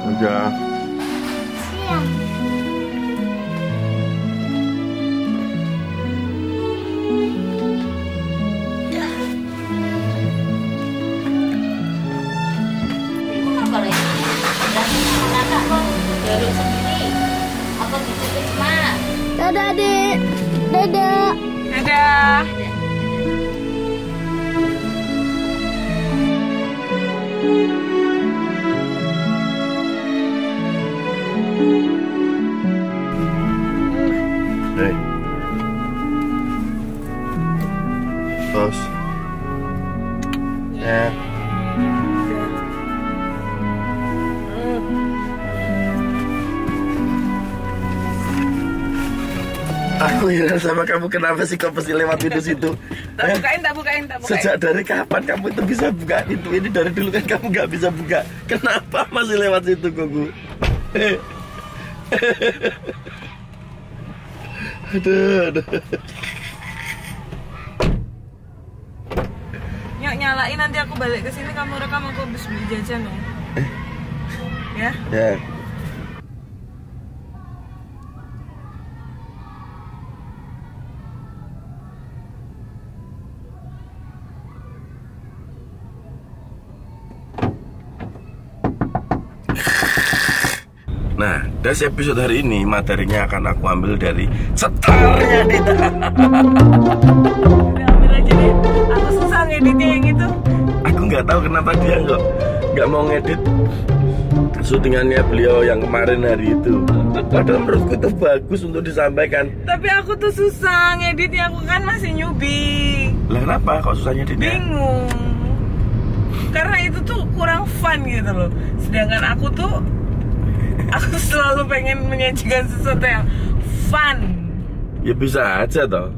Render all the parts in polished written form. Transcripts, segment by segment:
Udah. Dadah, Dek. Dadah. Dadah. Hey. Terus. Ya. Aku heran sama kamu, kenapa sih kau pasti lewat pintu situ? Tak bukain. Sejak dari kapan kamu itu bisa buka pintu ini? Dari dulu kan kamu nggak bisa buka. Kenapa masih lewat situ, Gogu? Aduh. Yuk nyalain, nanti aku balik ke sini kamu rekam, aku habis beli jajan ya. Ya. Nah, dari episode hari ini materinya akan aku ambil dari setarnya Dita. Udah ambil aja deh, aku susah ngeditnya yang itu. Aku nggak tahu kenapa dia nggak mau ngedit syutingannya beliau yang kemarin hari itu. Padahal menurutku itu bagus untuk disampaikan. Tapi aku tuh susah ngeditnya, aku kan masih newbie. Lah kenapa kok susah ngeditnya? Bingung. Karena itu tuh kurang fun gitu loh. Sedangkan aku selalu pengen menyajikan sesuatu yang fun. Ya bisa aja toh.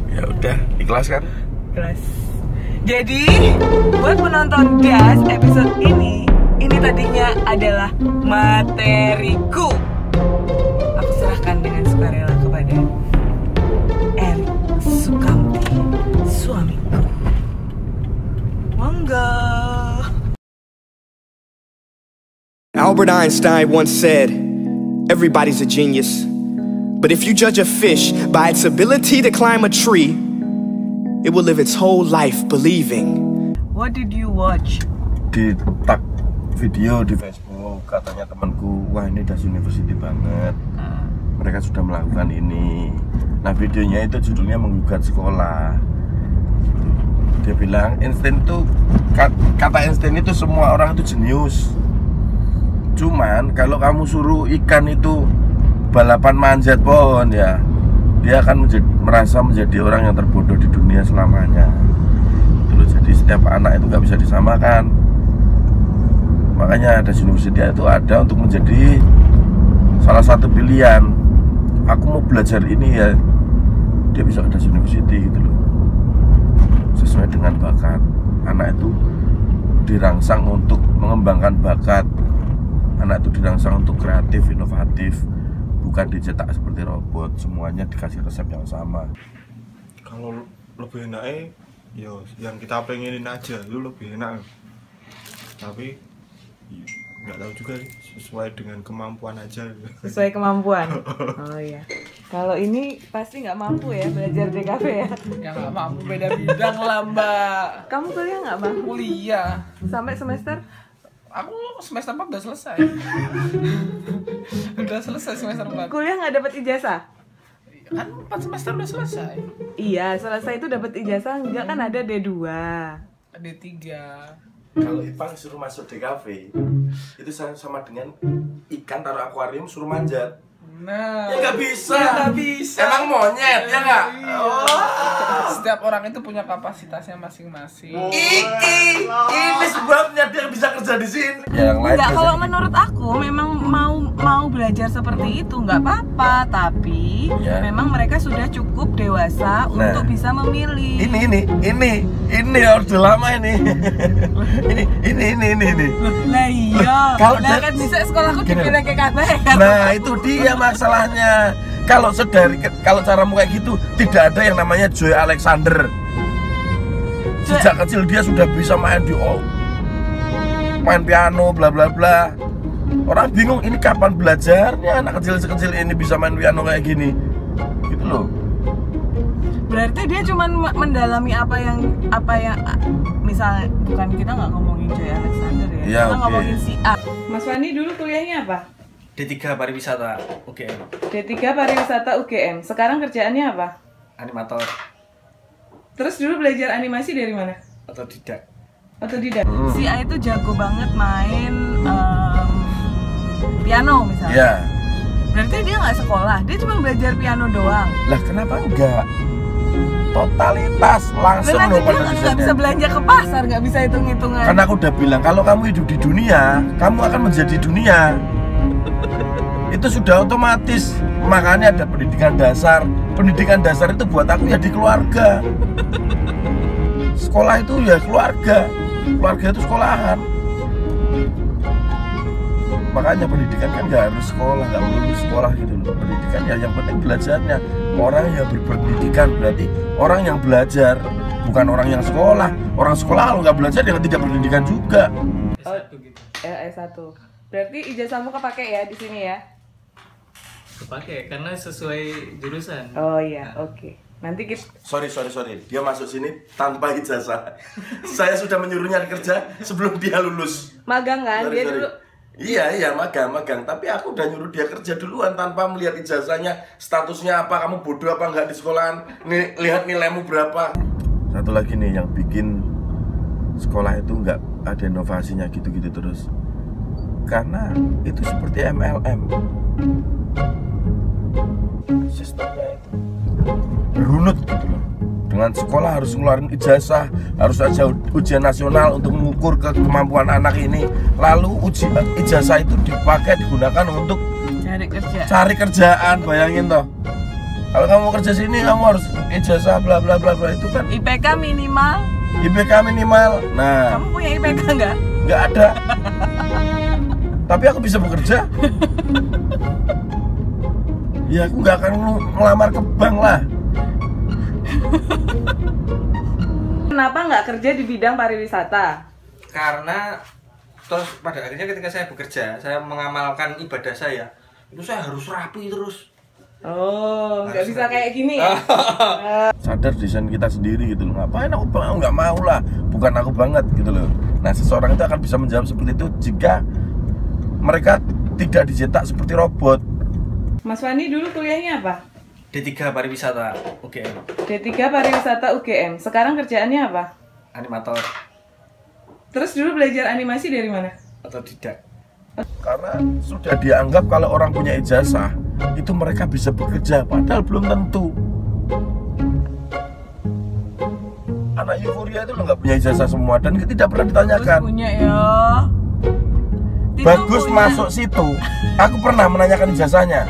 Ya udah, ikhlas kan? Ikhlas. Jadi buat penonton Das episode ini tadinya adalah materiku. Aku serahkan dengan sukarela kepada Erik Sukamti, suamiku. Monggo. Albert Einstein once said, everybody's a genius. But if you judge a fish by its ability to climb a tree, it will live its whole life believing. What did you watch? Di tag video di Facebook, katanya temanku, wah ini Das University banget. Mereka sudah melakukan ini. Nah videonya itu judulnya menggugat sekolah. Dia bilang Einstein itu, kata Einstein itu semua orang itu jenius. Cuman kalau kamu suruh ikan itu balapan manjat pohon ya, dia akan merasa menjadi orang yang terbodoh di dunia selamanya. Jadi setiap anak itu nggak bisa disamakan. Makanya Das University itu ada untuk menjadi salah satu pilihan. Aku mau belajar ini ya, dia bisa ke Das University gitu loh. Sesuai dengan bakat. Anak itu dirangsang untuk mengembangkan bakat. Anak itu dirangsang untuk kreatif, inovatif, bukan dicetak seperti robot. Semuanya dikasih resep yang sama. Kalau lebih enaknya, yo yang kita pengenin aja, itu lebih enak. Tapi nggak tahu juga sih, sesuai dengan kemampuan aja. Sesuai kemampuan. Oh iya. Kalau ini pasti nggak mampu ya belajar DKV ya. Ya nggak mampu, beda bidang lah Mbak. Kamu kuliah nggak bang? Kuliah. Sampai semester? Aku semester 4 udah selesai. Udah selesai semester 4. Kuliah nggak dapat ijazah? Kan 4 semester udah selesai. Iya, selesai itu dapat ijazah enggak, kan ada D2. D3. Kalau Ipang suruh masuk DKV, itu sama dengan ikan taruh akuarium suruh manjat. Nah, Ya nggak bisa. Ya nggak bisa. Emang monyet ya nggak? Iya. Setiap orang itu punya kapasitasnya masing-masing. Ini sebabnya dia bisa kerja di sini. Yang lain Enggak, kalau menurut aku memang mau belajar seperti itu nggak apa-apa, tapi Ya. memang mereka sudah cukup dewasa untuk bisa memilih. ini udah lama ini. ini. Lah iya. Kalau Lah kan bisa sekolahku dipilih ke KTN. Nah itu dia masalahnya. Kalau caramu kayak gitu, tidak ada yang namanya Joy Alexander. Sejak kecil dia sudah bisa main piano, bla bla bla. Orang bingung ini kapan belajarnya, anak kecil sekecil ini bisa main piano kayak gini. Gitu loh. Berarti dia cuma mendalami apa yang misalnya, bukan, kita nggak ngomongin Joy Alexander ya, Ya, kita oke. ngomongin si A. Mas Fani dulu kuliahnya apa? D3 pariwisata UGM, D3 pariwisata UGM. Sekarang kerjaannya apa? animator Terus dulu belajar animasi dari mana? otodidak. Otodidak. Si A itu jago banget main piano misalnya. Iya. Berarti dia nggak sekolah, dia cuma belajar piano doang. Lah kenapa enggak? Totalitas langsung Berarti loh dia pada nggak desainnya. bisa belanja ke pasar, nggak bisa hitung-hitungan. Karena aku udah bilang kalau kamu hidup di dunia, kamu akan menjadi dunia. Itu sudah otomatis. Makanya ada pendidikan dasar. Pendidikan dasar itu buat aku ya di keluarga. Sekolah itu ya keluarga. Keluarga itu sekolahan. Makanya pendidikan kan nggak harus sekolah, nggak perlu sekolah gitu loh. Pendidikan ya yang penting belajarnya. Orang yang berpendidikan berarti orang yang belajar, bukan orang yang sekolah. Orang sekolah kalau nggak belajar ya tidak berpendidikan juga. S1 gitu. S1. Berarti ijazahmu kepake ya di sini ya? Kepake karena sesuai jurusan. Oh iya, oke. Nanti kita Sorry. Dia masuk sini tanpa ijazah. Saya sudah menyuruhnya kerja sebelum dia lulus. magang kan, dia dulu. Iya, magang. Tapi aku udah nyuruh dia kerja duluan tanpa melihat ijazahnya, statusnya apa, kamu bodoh apa enggak di sekolahan, lihat nilaimu berapa. Satu lagi nih yang bikin sekolah itu enggak ada inovasinya gitu-gitu terus. Karena itu seperti MLM. Sistemnya itu berunut gitu loh. Dengan sekolah harus ngeluarin ijazah, harus ada ujian nasional untuk mengukur kemampuan anak ini. Lalu ijazah itu digunakan untuk cari kerjaan, bayangin toh. Kalau kamu kerja sini kamu harus ijazah bla bla bla bla, itu kan IPK minimal. Nah, Kamu punya IPK nggak? nggak ada. Tapi aku bisa bekerja. Ya aku nggak akan ngelamar ke bank lah. Kenapa nggak kerja di bidang pariwisata? Karena terus pada akhirnya ketika saya bekerja, saya mengamalkan ibadah saya, itu saya harus rapi terus. Oh, nggak Harus bisa rapi. kayak gini ya? Sadar desain kita sendiri gitu loh. Ngapain aku nggak mau lah, bukan aku banget gitu loh. Nah seseorang itu akan bisa menjawab seperti itu jika mereka tidak dicetak seperti robot. Mas Fani dulu kuliahnya apa? D3 pariwisata UGM, D3 pariwisata UGM. Sekarang kerjaannya apa? animator Terus dulu belajar animasi dari mana? otodidak. Karena sudah dianggap kalau orang punya ijazah itu mereka bisa bekerja, padahal belum tentu. Anak euforia itu nggak punya ijazah semua dan tidak pernah ditanyakan. Punya ya. Tito Bagus punya. masuk situ. Aku pernah menanyakan ijazahnya.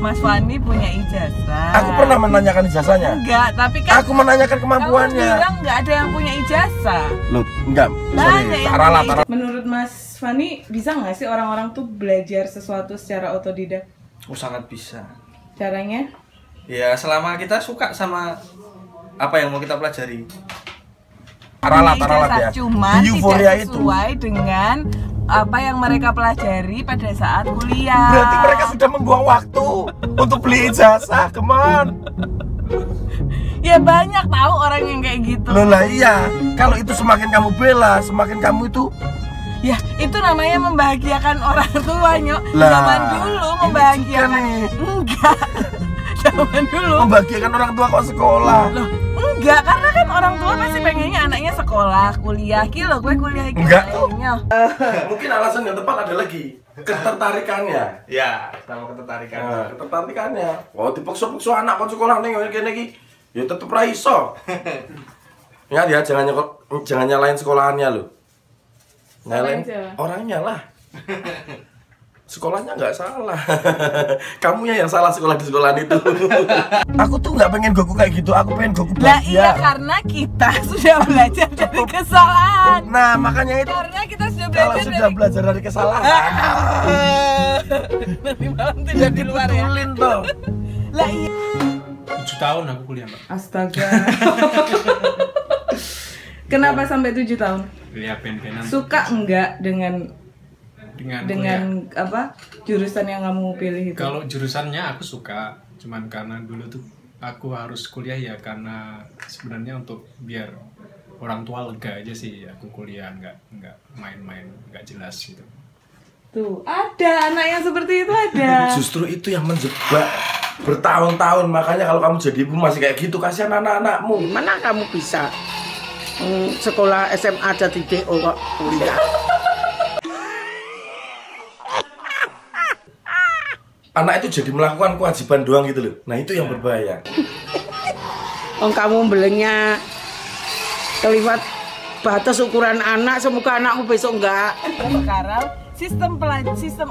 Mas Fani punya ijazah. Aku pernah menanyakan ijazahnya. Enggak, tapi kan Aku menanyakan kamu kemampuannya. bilang nggak ada yang punya ijazah. Loh, enggak. Banyak Sorry, yang taralah. punya ijazah. Menurut Mas Fani, bisa nggak sih orang-orang tuh belajar sesuatu secara otodidak? Oh sangat bisa. Caranya? Ya selama kita suka sama apa yang mau kita pelajari. Taralah Ijazah, ya. cuman Di euforia tidak itu. sesuai dengan apa yang mereka pelajari pada saat kuliah. Berarti mereka sudah membuang waktu untuk beli ijazah, kemana? Ya banyak tahu orang yang kayak gitu. Loh lah iya, kalau itu semakin kamu bela, semakin kamu itu Ya itu namanya membahagiakan orang tua, Nyok. Lah, Zaman dulu ini membahagiakan juga nih. enggak. Zaman dulu membahagiakan orang tua kok sekolah. loh, enggak, karena kan orang tua pasti pengennya anaknya sekolah, kuliah. Kilo gue kuliah iki. Enggak tuh. Nyok. Mungkin alasan yang tepat ada lagi, ketertarikannya. Ya, sama ketertarikan. Nah, ketertarikannya. Oh, dipaksa-paksa anak kok sekolah ning kene iki. Ya tetep ra iso. Ingat ya, jangan nyalain sekolahannya lo. Nyalain siapa? orangnya lah. Sekolahnya nggak salah. Kamunya yang salah sekolah di sekolahan itu. Aku tuh nggak pengen goku kayak gitu. Aku pengen goku Lah iya, bahagia. karena kita sudah belajar dari kesalahan. Nah, makanya itu Karena kita sudah kalau belajar sudah dari belajar dari kesalahan, nanti malam tidak di luar ya. dibetulin toh. Lah iya. 7 tahun aku kuliah, Mbak. Astaga. Kenapa sampai 7 tahun? Kuliah pen-penan. Suka enggak dengan dengan apa jurusan yang kamu pilih itu? Kalau jurusannya aku suka, cuman karena dulu tuh aku harus kuliah ya karena sebenarnya untuk biar orang tua lega aja sih aku kuliah, nggak main-main nggak jelas gitu. Tuh ada anak yang seperti itu ada. Justru itu yang menjebak bertahun-tahun, makanya kalau kamu jadi ibu masih kayak gitu, kasihan anak-anakmu. Mana kamu bisa sekolah SMA jadi DO kok kuliah? Anak itu jadi melakukan kewajiban doang gitu loh. Nah itu yang berbahaya. Kamu belengnya kelewat batas ukuran anak, semoga anakmu besok enggak. Sekarang sistem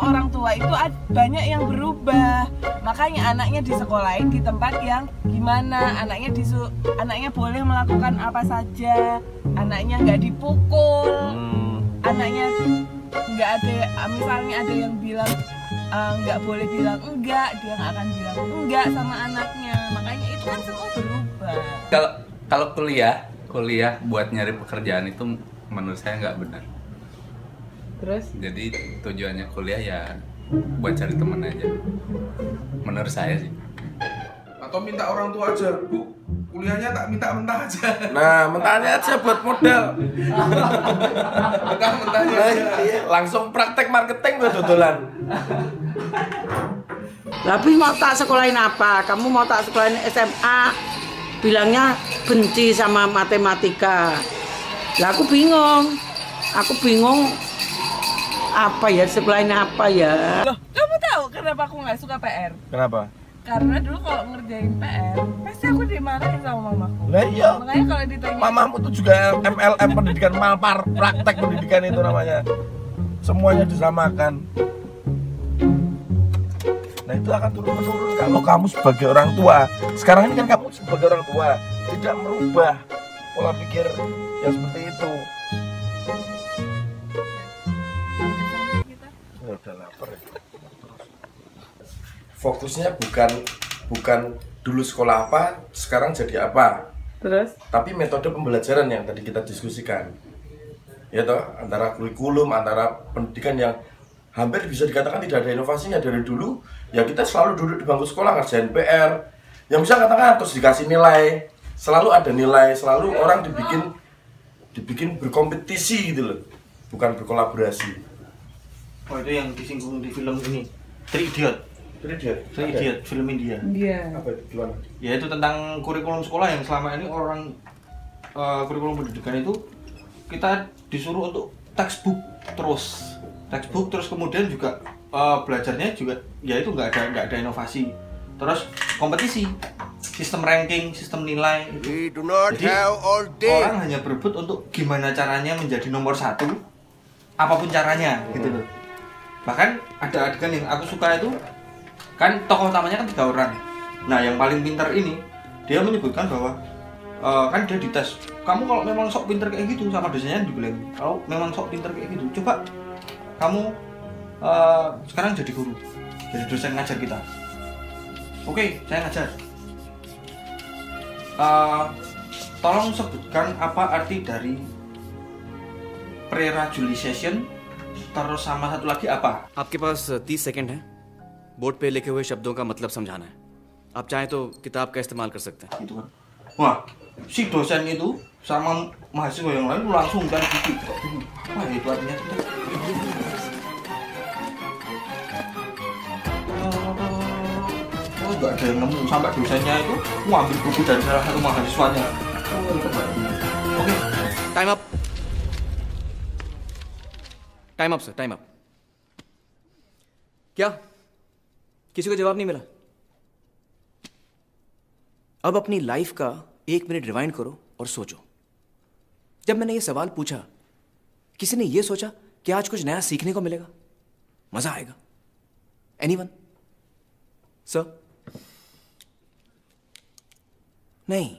orang tua itu banyak yang berubah. Makanya anaknya disekolahin di tempat yang gimana, anaknya boleh melakukan apa saja, anaknya nggak dipukul, anaknya nggak ada, misalnya ada yang bilang nggak boleh bilang enggak, dia nggak akan bilang enggak sama anaknya. Makanya itu kan semua berubah. Kalau kuliah buat nyari pekerjaan itu menurut saya nggak benar. Terus? Jadi tujuannya kuliah ya buat cari teman aja. Menurut saya sih. Atau minta orang tua aja, Bu, kuliahnya tak minta mentah aja. Nah, mentahnya aja buat modal. Mentahnya aja. Langsung praktek marketing gue dodolan. Tapi mau tak sekolahin apa? Kamu mau tak sekolahin SMA? Bilangnya benci sama matematika. Lah aku bingung apa ya, sekolahin apa ya? Loh, kamu tahu kenapa aku nggak suka PR? Kenapa? Karena dulu kalau ngerjain PR, pasti aku dimarahin sama mamaku. Lah iya. Makanya kalau ditanya, mamamu tuh juga MLM, pendidikan malpar, praktek pendidikan itu namanya. Semuanya disamakan. Nah itu akan turun-menurun kalau kamu sebagai orang tua. Sekarang ini kan kamu sebagai orang tua tidak merubah pola pikir yang seperti itu. Ya udah lapar ya. Fokusnya bukan dulu sekolah apa, sekarang jadi apa. Terus? Tapi metode pembelajaran yang tadi kita diskusikan. Ya toh, antara kurikulum, antara pendidikan yang hampir bisa dikatakan tidak ada inovasinya dari dulu. Ya kita selalu duduk di bangku sekolah ngerjain PR. Yang bisa katakan terus dikasih nilai. Selalu ada nilai, selalu orang dibikin berkompetisi gitu loh. Bukan berkolaborasi. Oh itu yang disinggung di film ini, Three Idiot, film India. Apa itu? Gimana? Ya itu tentang kurikulum sekolah yang selama ini kurikulum pendidikan itu kita disuruh untuk textbook terus kemudian juga belajarnya juga ya itu nggak ada inovasi, terus kompetisi, sistem ranking, sistem nilai. Jadi orang hanya berebut untuk gimana caranya menjadi nomor 1 apapun caranya gitu loh. Bahkan ada adegan yang aku suka itu kan tokoh utamanya kan 3 orang. Nah yang paling pintar ini dia menyebutkan bahwa kan dia dites, kamu kalau memang sok pintar kayak gitu sama dosennya dibilang, kalau memang sok pintar kayak gitu coba kamu sekarang jadi guru, jadi dosen ngajar kita. Oke, saya ngajar. Tolong sebutkan apa arti dari pre-radialization, terus sama satu lagi apa? आपके पास 30 सेकंड है बोर्ड पे लिखे हुए शब्दों का मतलब समझाना है. आप चाहें तो किताब का इस्तेमाल कर सकते हैं. Gitu kan. Wah, si dosen itu sama mahasiswa yang lain langsung dan gitu. Apa itu artinya? Oh, nggak ada yang nemu, sampai dosennya itu ngambil buku dari salah satu mahasiswanya. Oke. Time up. Time up sir, time up. क्या किसी को जवाब नहीं मिला? अब अपनी लाइफ का 1 minute rewind करो और सोचो. जब मैंने ये सवाल पूछा, किसी ने ये सोचा कि आज कुछ नया सीखने को मिलेगा, मजा आएगा? एनीवन? सर? नहीं,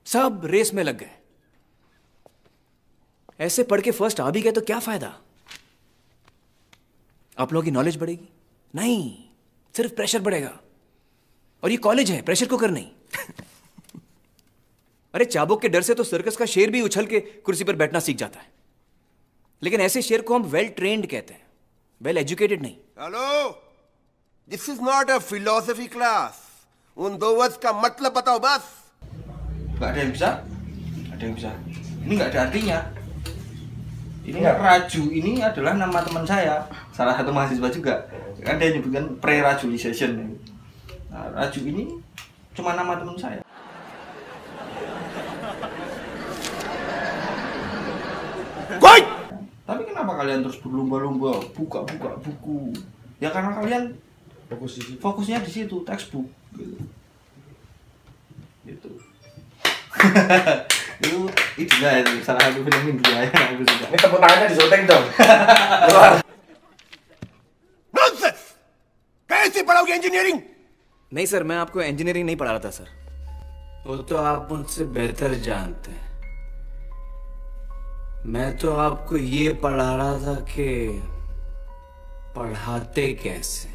सब रेस में लग गए. ऐसे पढ़ के फर्स्ट आ भी गए तो क्या फायदा? आप लोगों की नॉलेज बढ़ेगी? नहीं, सिर्फ प्रेशर बढ़ेगा. और ये कॉलेज है, प्रेशर कुकर नहीं. अरे चाबुक के डर से तो सर्कस का शेर भी उछल के कुर्सी पर बैठना सीख जाता है. लेकिन ऐसे शेर को हम वेल ट्रेन्ड कहते हैं. वेल एजुकेटेड नहीं। Hello, this is not a philosophy class. उन 2 वर्ड्स का मतलब बताओ बस। Nggak ada yang bisa? Ada yang bisa? Ini nggak ada artinya. Ini raju ini adalah nama teman saya, salah satu mahasiswa juga. Kan dia nyebutkan pre-rajulization. Nah, raju ini cuma nama teman saya. Woi! Tapi kenapa kalian terus berlomba-lomba buka-buka buku? Ya karena kalian fokusnya di situ, textbook gitu. Gitu. itu lah salah satu film India yang aku suka. Ini tepuk tangannya di syuting dong. Nonsense! कैसे पढ़ाओगे इंजीनियरिंग? नहीं सर, मैं आपको इंजीनियरिंग नहीं पढ़ा रहा था सर। वो तो आप मुझसे बेहतर जानते हैं। मैं तो आपको ये पढ़ा रहा था कि पढ़ाते कैसे।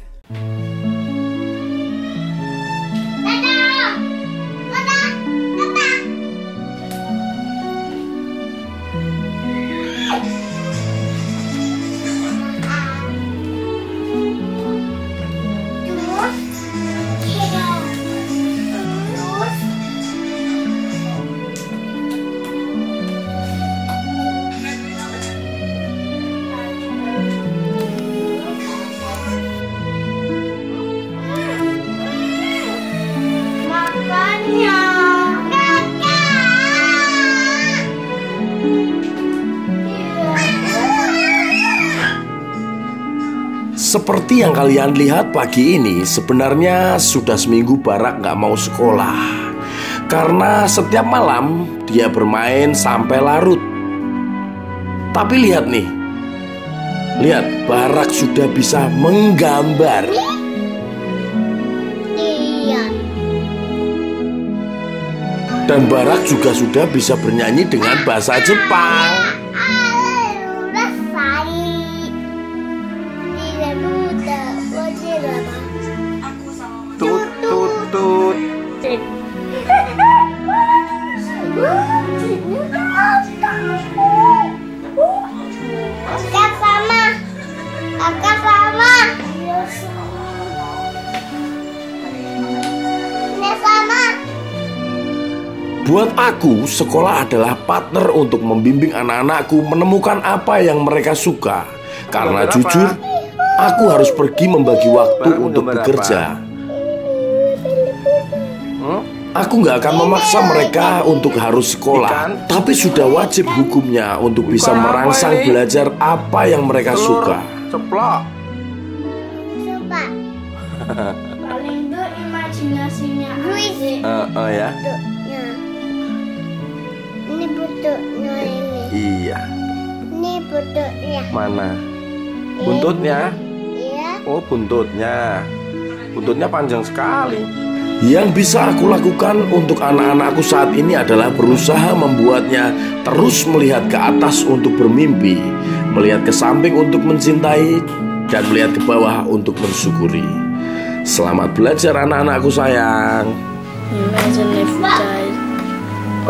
Seperti yang kalian lihat pagi ini, sebenarnya sudah seminggu Barak nggak mau sekolah karena setiap malam dia bermain sampai larut. Tapi lihat nih, lihat Barak sudah bisa menggambar. Iya. Dan Barak juga sudah bisa bernyanyi dengan bahasa Jepang. Tut tut tut. Kakak sama. Kakak sama. Ini sama. Buat aku, sekolah adalah partner untuk membimbing anak-anakku menemukan apa yang mereka suka. Karena jujur, aku harus pergi membagi waktu untuk bekerja. Aku nggak akan memaksa mereka untuk harus sekolah, tapi sudah wajib hukumnya untuk bisa merangsang belajar apa yang mereka suka. Ceplok. Coba. Paling itu imajinasinya aja. Oh ya? Bentuknya. Ini bentuknya ini. Iya. Ini bentuknya. Mana? Buntutnya? Iya. Oh, buntutnya. Buntutnya panjang sekali. Yang bisa aku lakukan untuk anak-anakku saat ini adalah berusaha membuatnya terus melihat ke atas untuk bermimpi, melihat ke samping untuk mencintai, dan melihat ke bawah untuk mensyukuri. Selamat belajar anak-anakku sayang. Imagine if we died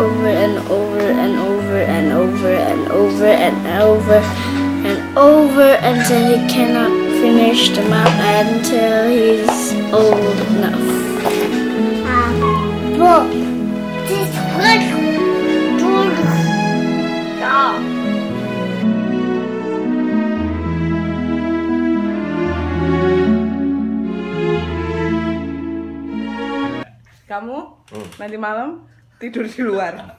over and over and over and over and over and over and over until he cannot finish the map until he's old enough. Bu, this good. Kamu nanti malam tidur di luar.